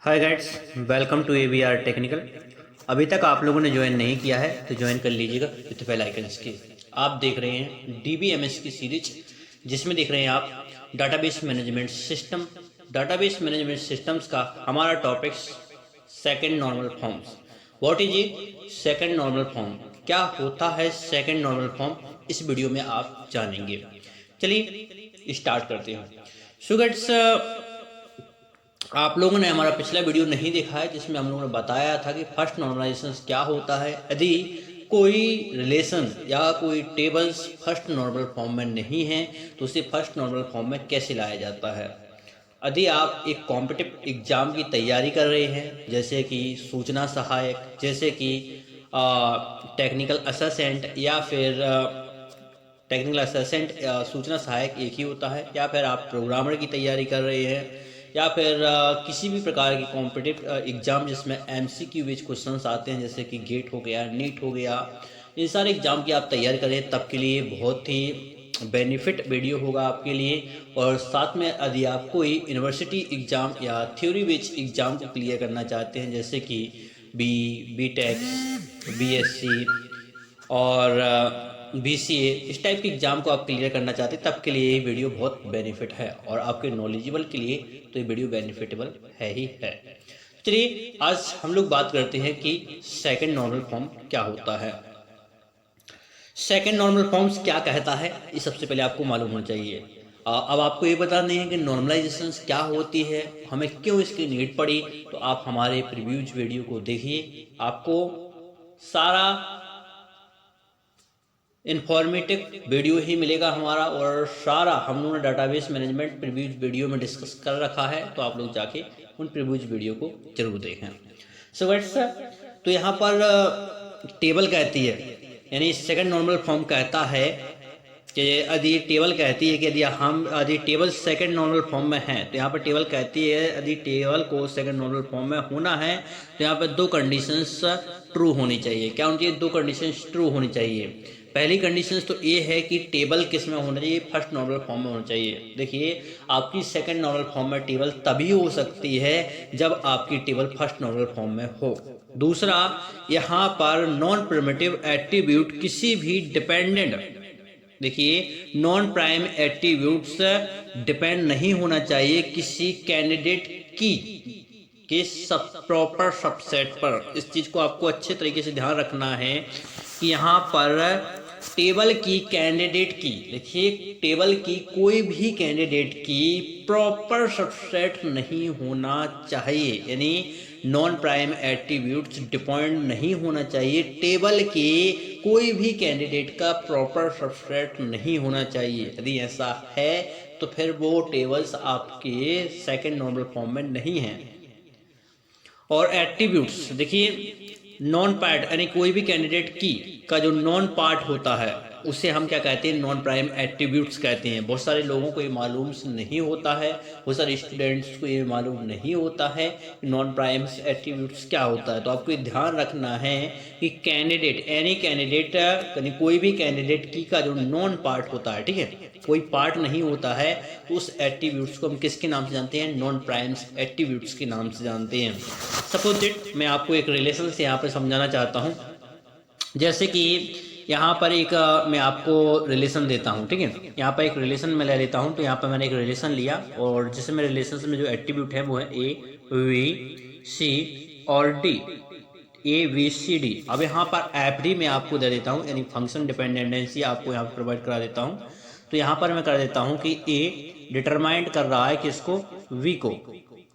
Hi guides, welcome to AVR technical. अभी तक आप लोगों ने ज्वाइन नहीं किया है तो ज्वाइन कर लीजिएगा विथ बेल आइकन के। आप देख रहे हैं DBMS की सीरीज, जिसमें देख रहे हैं आप database management system. Database management systems का हमारा topic second normal forms. What is a second normal form, क्या होता है सेकंड नॉर्मल फॉर्म, इस वीडियो में आप जानेंगे। चलिए स्टार्ट करते हैं। सो गाइड्स, आप लोगों ने हमारा पिछला वीडियो नहीं देखा है जिसमें हम लोगों ने बताया था कि फर्स्ट नॉर्मलाइजेशन क्या होता है। यदि कोई रिलेशन या कोई टेबल्स फर्स्ट नॉर्मल फॉर्म में नहीं है तो उसे फर्स्ट नॉर्मल फॉर्म में कैसे लाया जाता है। यदि आप एक कॉम्पिटिटिव एग्जाम की तैयारी कर रहे हैं, जैसे कि सूचना सहायक, जैसे कि टेक्निकल असिस्टेंट या फिर टेक्निकल असिस्टेंट, सूचना सहायक एक ही होता है, या फिर आप प्रोग्रामर की तैयारी कर रहे हैं, या फिर किसी भी प्रकार की कॉम्पिटिटिव एग्ज़ाम जिसमें MCQ बेस्ड क्वेश्चंस आते हैं, जैसे कि गेट हो गया, नीट हो गया, इन सारे एग्ज़ाम की आप तैयारी करें, तब के लिए बहुत ही बेनिफिट वीडियो होगा आपके लिए। और साथ में यदि आप कोई यूनिवर्सिटी एग्ज़ाम या थ्योरी बेस्ड एग्ज़ाम को क्लियर करना चाहते हैं, जैसे कि BTech, BSc और BCA, इस टाइप के एग्ज़ाम को आप क्लियर करना चाहते हैं, तब के लिए ये वीडियो बहुत बेनिफिट है, और आपके नॉलेजेबल के लिए तो ये वीडियो बेनिफिटेबल है ही है। चलिए आज हम लोग बात करते हैं कि सेकंड नॉर्मल फॉर्म क्या होता है। सेकंड नॉर्मल फॉर्म्स क्या कहता है, ये सबसे पहले आपको मालूम होना चाहिए। अब आपको ये बताना है कि नॉर्मलाइजेशन क्या होती है, हमें क्यों इसकी नीड पड़ी, तो आप हमारे प्रीव्यूज वीडियो को देखिए, आपको सारा इन्फॉर्मेटिव वीडियो ही मिलेगा हमारा, और सारा हम लोगों ने डाटाबेस मैनेजमेंट प्रीव्यूज वीडियो में डिस्कस कर रखा है, तो आप लोग जाके उन प्रीव्यूज वीडियो को जरूर देखें। सो गाइस, तो यहाँ पर टेबल कहती है, यानी सेकंड नॉर्मल फॉर्म कहता है कि यदि टेबल कहती है कि यदि टेबल सेकंड नॉर्मल फॉर्म में है, तो यहाँ पर टेबल कहती है यदि टेबल को सेकंड नॉर्मल फॉर्म में होना है तो यहाँ पर दो कंडीशंस ट्रू होनी चाहिए। क्या होनी चाहिए? दो कंडीशंस ट्रू होनी चाहिए। पहली कंडीशंस तो ये है कि टेबल किस में होना चाहिए? फर्स्ट नॉर्मल फॉर्म में होना चाहिए। देखिए, आपकी सेकंड नॉर्मल फॉर्म में टेबल तभी हो सकती है जब आपकी टेबल फर्स्ट नॉर्मल फॉर्म में हो। दूसरा, यहाँ पर नॉन प्रिमिटिव एट्रीब्यूट किसी भी डिपेंडेंट, देखिए नॉन प्राइम एट्रीब्यूट्स डिपेंड नहीं होना चाहिए किसी कैंडिडेट की के प्रॉपर सबसेट पर। इस चीज को आपको अच्छे तरीके से ध्यान रखना है कि यहाँ पर टेबल की कैंडिडेट की, देखिए टेबल की कोई भी कैंडिडेट की प्रॉपर सबसेट नहीं होना चाहिए, यानी नॉन प्राइम एट्रीब्यूट्स डिपेंड नहीं होना चाहिए, टेबल के कोई भी कैंडिडेट का प्रॉपर सबसेट नहीं होना चाहिए। यदि ऐसा है तो फिर वो टेबल्स आपके सेकंड नॉर्मल फॉर्म में नहीं हैं। और एट्रीब्यूट्स, देखिए नॉन पार्ट, यानी कोई भी कैंडिडेट की का जो नॉन पार्ट होता है उसे हम क्या कहते हैं? नॉन प्राइम एट्रीब्यूट्स कहते हैं। बहुत सारे लोगों को ये मालूम नहीं होता है, बहुत सारे स्टूडेंट्स को ये मालूम नहीं होता है नॉन प्राइम एट्रीब्यूट्स क्या होता है। तो आपको ये ध्यान रखना है कि कैंडिडेट, एनी कैंडिडेट, यानी कोई भी कैंडिडेट की का जो नॉन पार्ट होता है, ठीक है, कोई पार्ट नहीं होता है, तो उस एट्रीब्यूट्स को हम किसके नाम से जानते हैं? नॉन प्राइम एट्रीब्यूट्स के नाम से जानते हैं। सपोज दैट मैं आपको एक रिलेशन से यहाँ पर समझाना चाहता हूँ। जैसे कि यहाँ पर एक मैं आपको रिलेशन देता हूँ, ठीक है, यहाँ पर एक रिलेशन मैं ले लेता हूँ। तो यहाँ पर मैंने एक रिलेशन लिया, और जिसमें मेरे रिलेशन में जो एट्रीब्यूट है वो है A, B, C और D, A, B, C, D। अब यहाँ पर FD मैं आपको दे देता हूँ, यानी फंक्शन डिपेंडेंसी आपको यहाँ पर प्रोवाइड करा देता हूँ। तो यहाँ पर मैं कर देता हूँ कि A डिटरमाइंड कर रहा है किसको? V को।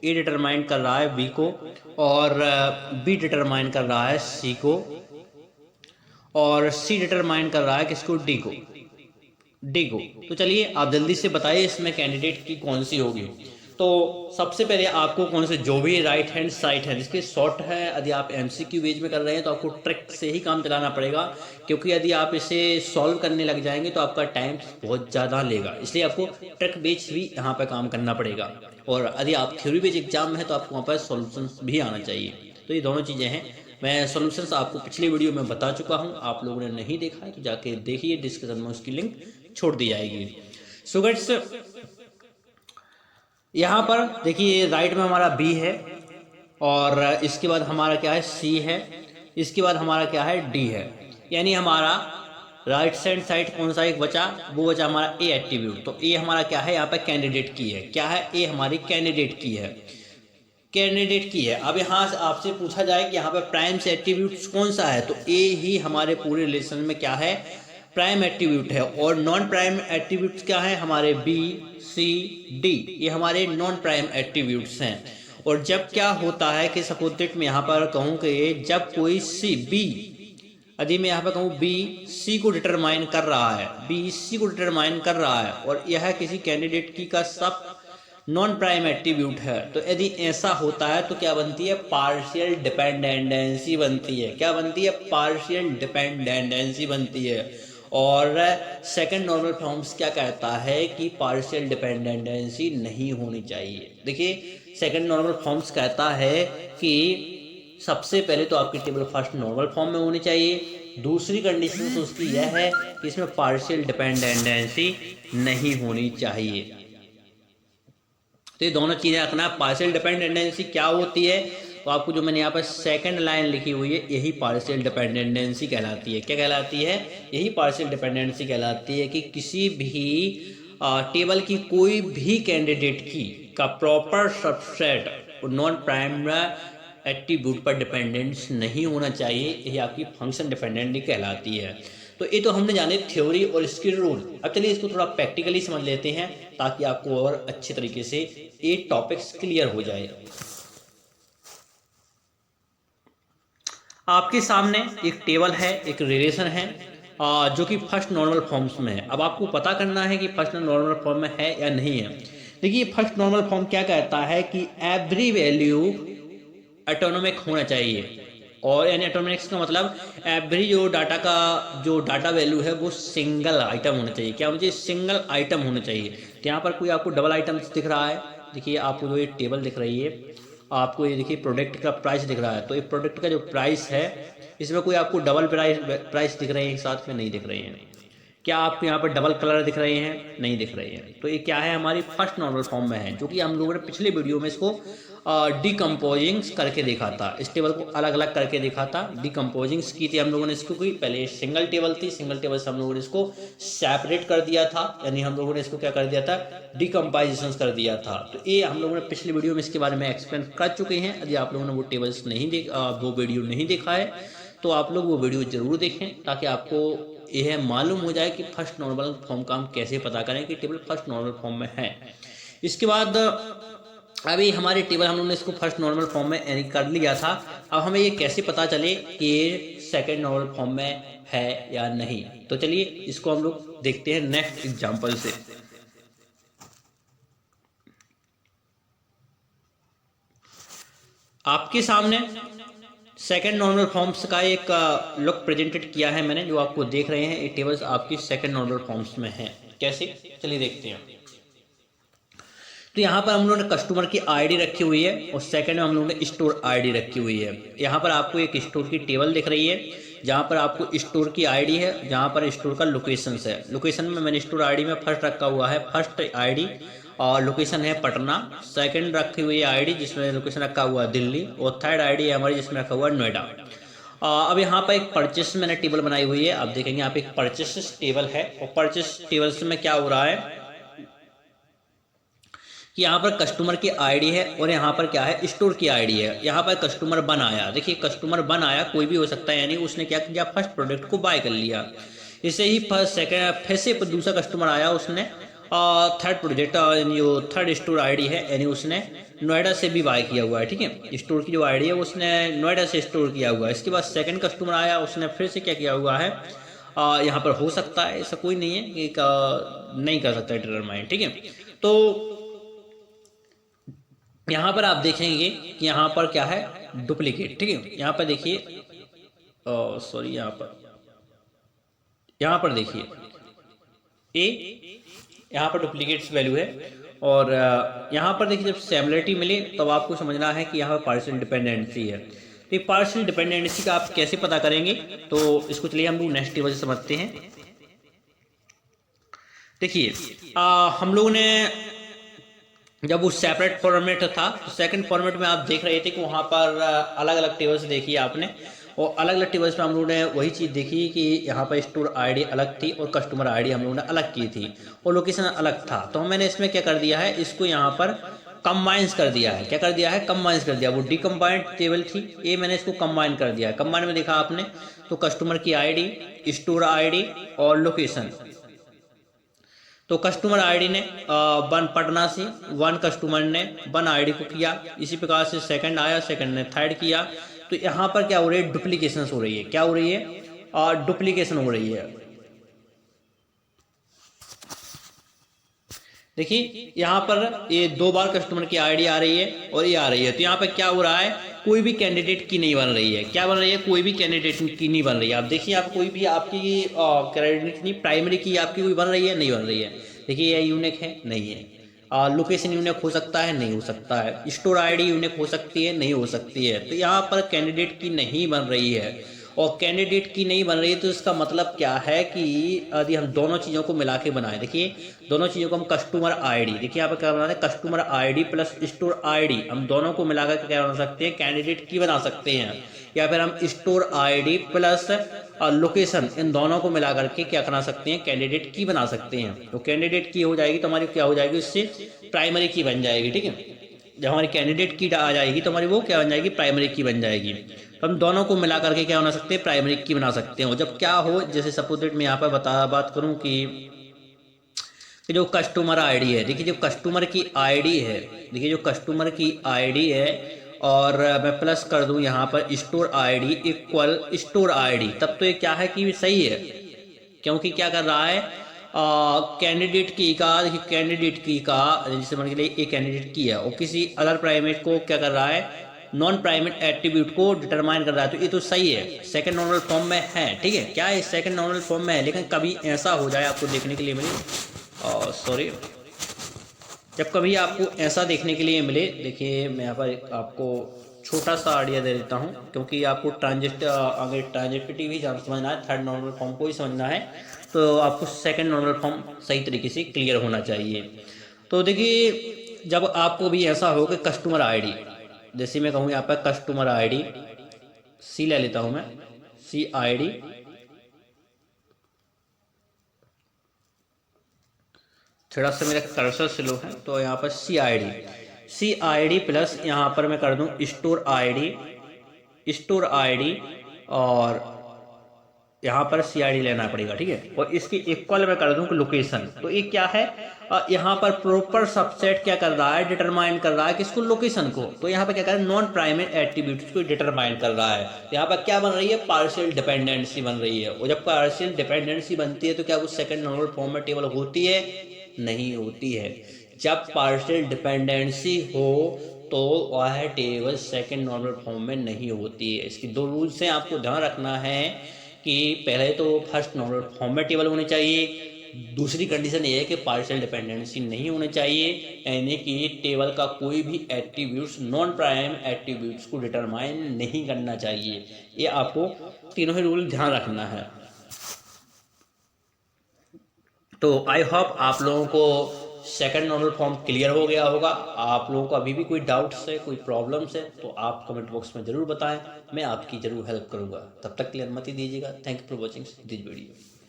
A डिटरमाइंड कर रहा है B को, और B डिटरमाइंड कर रहा है C को, और C डिटरमाइन कर रहा है किसको? D को। तो चलिए आप जल्दी से बताइए इसमें कैंडिडेट की कौन सी होगी। तो सबसे पहले आपको कौन से, जो भी राइट हैंड साइड है जिसके शॉर्ट है, यदि आप MCQ बेस में कर रहे हैं तो आपको ट्रिक से ही काम चलाना पड़ेगा, क्योंकि यदि आप इसे सॉल्व करने लग जाएंगे तो आपका टाइम बहुत ज़्यादा लेगा, इसलिए आपको ट्रिक बेस भी यहाँ पर काम करना पड़ेगा। और यदि आप थ्योरी बेस एग्जाम में है तो आपको वहाँ पर सॉल्यूशन भी आना चाहिए। तो ये दोनों चीज़ें हैं। मैं सॉल्यूशंस आपको पिछले वीडियो में बता चुका हूं, आप लोगों ने नहीं देखा है तो जाके देखिए, डिस्क्रिप्शन में उसकी लिंक छोड़ दी जाएगी। सो गाइस, यहाँ पर देखिए राइट में हमारा B है, और इसके बाद हमारा क्या है सी है, इसके बाद हमारा क्या है डी है। यानी हमारा राइट हैंड साइड कौन सा एक बचा, वो बचा हमारा ए एट्रीब्यूट। तो ए हमारा क्या है यहाँ पे कैंडिडेट की है, क्या है ए हमारी कैंडिडेट की है, कैंडिडेट की है। अब यहाँ से आपसे पूछा जाए कि यहाँ पे प्राइम से एट्रीब्यूट्स कौन सा है, तो ए ही हमारे पूरे रिलेशन में क्या है प्राइम एट्रीब्यूट है। और नॉन प्राइम एट्रीब्यूट्स क्या है हमारे बी सी डी, ये हमारे नॉन प्राइम एट्रीब्यूट्स हैं। और जब क्या होता है कि सपोज दैट मैं यहाँ पर कहूँ कि जब कोई सी बी, यदि मैं यहाँ पर कहूँ बी सी को डिटरमाइन कर रहा है, बी सी को डिटरमाइन कर रहा है और यह किसी कैंडिडेट की का सब नॉन प्राइम एट्रीब्यूट है, तो यदि ऐसा होता है तो क्या बनती है पार्शियल डिपेंडेंसी बनती है। क्या बनती है पार्शियल डिपेंडेंसी बनती है। और सेकंड नॉर्मल फॉर्म्स क्या कहता है कि पार्शियल डिपेंडेंसी नहीं होनी चाहिए। देखिए सेकंड नॉर्मल फॉर्म्स कहता है कि सबसे पहले तो आपकी टेबल फर्स्ट नॉर्मल फॉर्म में होनी चाहिए, दूसरी कंडीशन तो उसकी यह है कि इसमें पार्शियल डिपेंडेंसी नहीं होनी चाहिए। तो ये दोनों चीज़ें रखना। पार्शियल डिपेंडेंसी क्या होती है, तो आपको जो मैंने यहाँ पर सेकंड लाइन लिखी हुई है यही पार्शियल डिपेंडेंसी कहलाती है। क्या कहलाती है, यही पार्शियल डिपेंडेंसी कहलाती है कि किसी भी टेबल की कोई भी कैंडिडेट की का proper subset non prime attribute पर डिपेंडेंस नहीं होना चाहिए, यही आपकी फंक्शन डिपेंडेंसी कहलाती है। तो ये तो हमने जाने थ्योरी और इसके रूल। अब चलिए इसको थोड़ा प्रैक्टिकली समझ लेते हैं ताकि आपको और अच्छे तरीके से ये टॉपिक्स क्लियर हो जाए। आपके सामने एक टेबल है, एक रिलेशन है जो कि फर्स्ट नॉर्मल फॉर्म्स में है। अब आपको पता करना है कि फर्स्ट नॉर्मल फॉर्म में है या नहीं है। देखिए फर्स्ट नॉर्मल फॉर्म क्या कहता है कि एवरी वैल्यू एटोनोमिक होना चाहिए। और यानी एटोमिक्स का मतलब एवरी जो डाटा वैल्यू है वो सिंगल आइटम होना चाहिए। क्या मुझे सिंगल आइटम होना चाहिए। तो यहाँ पर कोई आपको डबल आइटम दिख रहा है, देखिए आपको जो ये टेबल दिख रही है, आपको ये देखिए प्रोडक्ट का प्राइस दिख रहा है। तो ये प्रोडक्ट का जो प्राइस है इसमें कोई आपको डबल प्राइस दिख रहे हैं, एक साथ में नहीं दिख रही हैं। क्या आपको यहाँ पर डबल कलर दिख रहे हैं, नहीं दिख रहे हैं। तो ये क्या है हमारी फर्स्ट नॉर्मल फॉर्म में है, जो कि हम लोगों ने पिछले वीडियो में इसको डिकम्पोजिंग्स करके देखा था। इस टेबल को अलग अलग करके देखा था, डिकम्पोजिंग्स की थी हम लोगों ने इसको। कोई पहले सिंगल टेबल थी, सिंगल टेबल से हम लोगों ने इसको सेपरेट कर दिया था, यानी हम लोगों ने इसको क्या कर दिया था डिकम्पाइजेशन कर दिया था। तो ये हम लोगों ने पिछले वीडियो में इसके बारे में एक्सप्लेन कर चुके हैं। यदि आप लोगों ने वो टेबल्स नहीं वो वीडियो नहीं देखा है तो आप लोग वो वीडियो जरूर देखें ताकि आपको यह मालूम हो जाए कि फर्स्ट नॉर्मल फॉर्म का हम कैसे पता करें कि टेबल फर्स्ट नॉर्मल फॉर्म में है। इसके बाद अभी हमारी टेबल हम लोगों ने इसको फर्स्ट नॉर्मल फॉर्म में एंटर कर लिया था। अब हमें ये कैसे पता चले कि ये सेकंड नॉर्मल फॉर्म में है या नहीं। तो चलिए इसको हम लोग देखते हैं नेक्स्ट एग्जांपल से। आपके सामने सेकंड नॉर्मल फॉर्म्स का एक लुक प्रेजेंटेड किया है मैंने, जो आपको देख रहे हैं ये टेबल्स आपकी सेकंड नॉर्मल फॉर्म्स में है। कैसे, चलिए देखते हैं। तो यहाँ पर हम लोगों ने कस्टमर की आईडी रखी हुई है और सेकंड में हम लोगों ने स्टोर आईडी रखी हुई है। यहाँ पर आपको एक स्टोर की टेबल दिख रही है जहाँ पर आपको स्टोर की आईडी है, जहाँ पर स्टोर का लोकेशन है। लोकेशन में मैंने स्टोर आईडी में फर्स्ट रखा हुआ है, फर्स्ट आईडी और लोकेशन है पटना। सेकंड रखी हुई है आईडी जिसमें लोकेशन रखा हुआ है दिल्ली, और थर्ड आईडी है हमारी जिसमें रखा हुआ है नोएडा। अब यहाँ पर एक परचेस मैंने टेबल बनाई हुई है। आप देखेंगे यहाँ पे एक परचेस टेबल है और परचेस टेबल में क्या हो रहा है कि यहाँ पर कस्टमर की आईडी है और यहाँ पर क्या है स्टोर की आईडी है। यहाँ पर कस्टमर बन आया, देखिए कस्टमर बन आया कोई भी हो सकता है, यानी उसने क्या किया फर्स्ट प्रोडक्ट को बाय कर लिया। इसे ही फर्स्ट सेकंड फिर से दूसरा कस्टमर आया, उसने थर्ड प्रोजेक्ट जो थर्ड स्टोर आईडी है यानी उसने नोएडा से भी बाय किया हुआ है। ठीक है, स्टोर की जो आईडी है उसने नोएडा से स्टोर किया हुआ है। इसके बाद सेकंड कस्टमर आया, उसने फिर से क्या किया हुआ है यहाँ पर हो सकता है, ऐसा कोई नहीं है कि नहीं कर सकता डिटरमाइन। ठीक है, तो यहाँ पर आप देखेंगे कि यहाँ पर क्या है डुप्लीकेट। ठीक है, यहाँ पर देखिए सॉरी यहाँ पर देखिए यहाँ पर डुप्लीकेट्स वैल्यू है और यहाँ पर देखिए जब सिमिलरिटी मिले तब आपको समझना है कि यहाँ पर पार्शियल डिपेंडेंसी है। तो ये पार्शियल डिपेंडेंसी का आप कैसे पता करेंगे, तो इसको चलिए हम लोग नेक्स्ट टेबल से समझते हैं। देखिए हम लोगों ने जब वो सेपरेट फॉर्मेट था तो सेकंड फॉर्मेट में आप देख रहे थे कि वहाँ पर अलग अलग टेबल्स देखी आपने, और अलग अलग टेबल्स में हम लोगों ने वही चीज़ देखी कि यहाँ पर स्टोर आईडी अलग थी और कस्टमर आईडी हम लोगों ने अलग की थी और लोकेशन अलग था। तो मैंने इसमें क्या कर दिया है, इसको यहाँ पर कंबाइंस कर दिया है। क्या कर दिया है? कंबाइंस कर दिया। वो डिकम्बाइंड टेबल थी, ये मैंने इसको कंबाइन कर दिया है। कंबाइन में देखा आपने तो कस्टमर की आईडी, स्टोर आईडी और लोकेशन। तो कस्टमर आईडी ने वन पटना से, वन कस्टमर ने वन आईडी को किया, इसी प्रकार से सेकंड आया, सेकंड ने थर्ड किया। तो यहाँ पर क्या हो रही है? डुप्लीकेशन हो रही है। क्या हो रही है? डुप्लीकेशन हो रही है। देखिए यहाँ पर ये दो बार कस्टमर की आईडी आ रही है और ये आ रही है। तो यहाँ पर क्या हो रहा है? कोई भी कैंडिडेट की नहीं बन रही है। क्या बन रही है? कोई भी कैंडिडेट की नहीं बन रही है। आप देखिए, आप कोई भी आपकी कैंडिडेट नहीं, प्राइमरी की आपकी कोई बन रही है? नहीं बन रही है। देखिए ये यूनिक है? नहीं है। लोकेशन यूनिक हो सकता है? नहीं हो सकता है। स्टोर आईडी यूनिक हो सकती है? नहीं हो सकती है। तो यहाँ पर कैंडिडेट की नहीं बन रही है और कैंडिडेट की नहीं बन रही है तो इसका मतलब क्या है कि यदि हम दोनों चीज़ों को मिला के बनाएं, देखिए दोनों चीज़ों को हम कस्टमर आईडी, देखिए यहाँ पर क्या बनाते हैं? Customer ID plus store ID, हम दोनों को मिलाकर क्या बना सकते हैं? कैंडिडेट की बना सकते हैं। या फिर हम स्टोर आईडी प्लस लोकेशन, इन दोनों को मिला करके क्या बना सकते हैं? कैंडिडेट की बना सकते हैं। तो कैंडिडेट की हो जाएगी तो हमारी क्या हो जाएगी? इससे प्राइमरी की बन जाएगी। ठीक है, जब हमारी कैंडिडेट की आ जाएगी तो हमारी वो क्या बन जाएगी? प्राइमरी की बन जाएगी। तो हम दोनों को मिला करके क्या बना सकते हैं? प्राइमरी की बना सकते हैं। जब क्या हो, जैसे सपोज दैट मैं यहाँ पर बात करूँ कि जो कस्टमर आईडी है, देखिए जो कस्टमर की आईडी है, देखिए जो कस्टमर की आईडी है और मैं प्लस कर दूं यहाँ पर store ID equal store ID, तब तो ये क्या है कि सही है। क्योंकि क्या कर रहा है? कैंडिडेट की का, देखिए कैंडिडेट की का जैसे मान के लिए एक कैंडिडेट की है और किसी अदर प्राइमेट को क्या कर रहा है? नॉन प्राइमेट एट्रीब्यूट को डिटरमाइन कर रहा है। तो ये तो सही है, सेकंड नॉर्मल फॉर्म में है। ठीक है, क्या है? सेकंड नॉर्मल फॉर्म में है। लेकिन कभी ऐसा हो जाए, आपको देखने के लिए मिले, सॉरी, जब कभी आपको ऐसा देखने के लिए मिले, देखिए मैं यहाँ पर आपको छोटा सा आइडिया दे देता हूँ, क्योंकि आपको अगर ट्रांजिटिविटी भी समझना है, थर्ड नॉर्मल फॉर्म को ही समझना है, तो आपको सेकंड नॉर्मल फॉर्म सही तरीके से क्लियर होना चाहिए। तो देखिए जब आपको भी ऐसा हो कि कस्टमर आईडी, जैसे मैं कहूँ यहाँ पर कस्टमर आईडी सी ले लेता हूँ मैं, सी आईडी, थोड़ा सा मेरा कर्सर स्लो है तो यहाँ पर सी आई डी प्लस यहाँ पर मैं कर दूँ स्टोर आईडी और यहाँ पर सी आई डी लेना पड़ेगा। ठीक है, और इसकी इक्वल मैं कर दूँ लोकेशन। तो ये क्या है? यहाँ पर प्रॉपर सबसेट क्या कर रहा है? डिटरमाइन कर रहा है किसको? लोकेशन को। तो यहाँ पर क्या कर रहा है? नॉन प्राइमेट एट्रीब्यूट्स को डिटरमाइन कर रहा है। तो यहाँ पर क्या बन रही है? पार्शियल डिपेंडेंसी बन रही है। और जब पार्शियल डिपेंडेंसी बनती है तो क्या वो सेकंड नॉर्मल फॉर्म में टेबल होती है? नहीं होती है। जब पार्शियल डिपेंडेंसी हो तो वह टेबल सेकंड नॉर्मल फॉर्म में नहीं होती है। इसकी दो रूल्स हैं, आपको ध्यान रखना है कि पहले तो फर्स्ट नॉर्मल फॉर्म में टेबल होनी चाहिए, दूसरी कंडीशन ये है कि पार्शियल डिपेंडेंसी नहीं होनी चाहिए, यानी कि टेबल का कोई भी एट्रीब्यूट्स नॉन प्राइम एट्रीब्यूट्स को डिटरमाइन नहीं करना चाहिए। ये आपको तीनों ही रूल ध्यान रखना है। तो आई होप आप लोगों को सेकंड नॉर्मल फॉर्म क्लियर हो गया होगा। आप लोगों को अभी भी कोई डाउट्स है, कोई प्रॉब्लम्स है तो आप कमेंट बॉक्स में ज़रूर बताएं, मैं आपकी ज़रूर हेल्प करूंगा। तब तक के लिए अनुमति दीजिएगा। Thank you for watching this video.